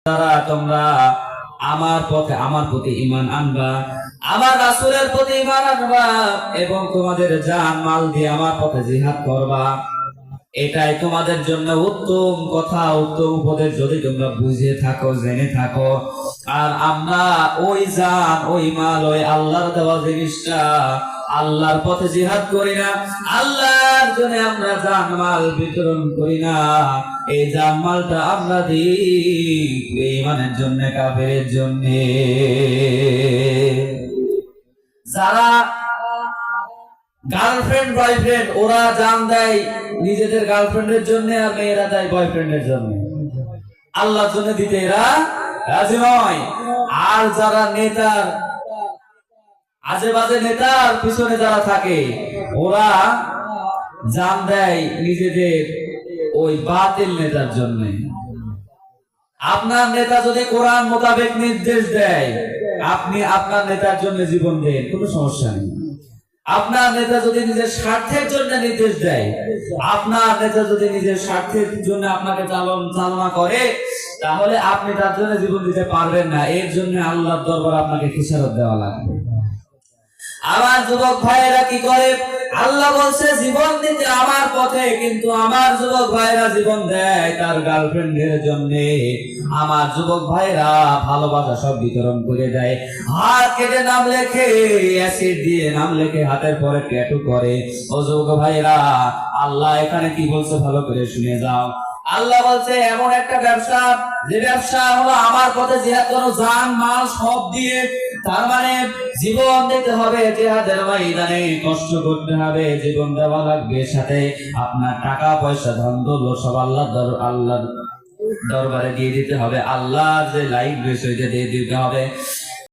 তারা তোমরা আমার পথে আমার প্রতি ঈমান আনবা, আমার রাসূলের প্রতি ঈমান আনবা এবং তোমাদের জান মাল দিয়ে আমার পথে জিহাদ করবা। এটাই তোমাদের জন্য উত্তম কথা, উত্তম উপদেশ যদি তোমরা বুঝে থাকো, জেনে থাকো। আর আমরা ওই জান, ওই মাল, ওই আল্লাহর দেওয়া জিনিসটা আল্লাহর পথে জিহাদ করি না, আল্লাহর জন্য আমরা জান মাল বিতরণ করি না। এই জান মালটা আমরা দিই বেঈমানের জন্য, কাফেরের জন্য। যারা গার্লফ্রেন্ড বয়ফ্রেন্ড ওরা জান দেয় নিজেদের গার্লফ্রেন্ডের জন্য, আর মেয়েরা দেয় বয়ফ্রেন্ডের জন্য। আল্লাহর জন্য দিতে এরা রাজি নয়। আর যারা নেতার আজে বাজে নেতার পিছনে যারা থাকে ওরা জান দেয় নিজেদের ওই বাতিল নেতার জন্য। আপনার নেতা যদি কোরআন মোতাবেক নির্দেশ দেয়, আপনি আপনার নেতার জন্য জীবন দেন, কোনো সমস্যা নেই। আপনার নেতা যদি নিজের স্বার্থের জন্য নির্দেশ দেয়, আপনার নেতা যদি নিজের স্বার্থের জন্য আপনাকে চালনা করে, তাহলে আপনি তার জন্য জীবন দিতে পারবেন না। এর জন্য আল্লাহর দরবারে আপনাকে খেসারত দেওয়া লাগবে। আমার যুবক ভাইয়েরা কি করে? আল্লাহ বলছে জীবন দিতে আমার পথে, কিন্তু আমার যুবক ভাইরা জীবন দেয় তার গার্লফ্রেন্ডের জন্য। আমার যুবক ভাইরা ভালোবাসা সব বিতরণ করে দেয়, হাত কেটে নাম লেখে, অ্যাসিড দিয়ে নাম লেখে, হাতের পরে ট্যাটু করে। ও যুবক ভাইরা, আল্লাহ এখানে কি বলছে ভালো করে শুনে যাও। আল্লাহ বলছে এমন একটা ব্যবসা, যে ব্যবসা হলো আমার পথে জিহাদ করো, জান মাল সব দিয়ে। তার মানে জীবন দিতে হবে, জিহাদের ময়দানে কষ্ট করতে হবে, জীবন দেওয়া লাগবে, সাথে আপনার টাকা পয়সা ধন দৌলত সব আল্লাহর দরবারে দিয়ে দিতে হবে। আল্লাহর যে লাইফ রয়েছে ওইটা দিয়ে দিতে হবে।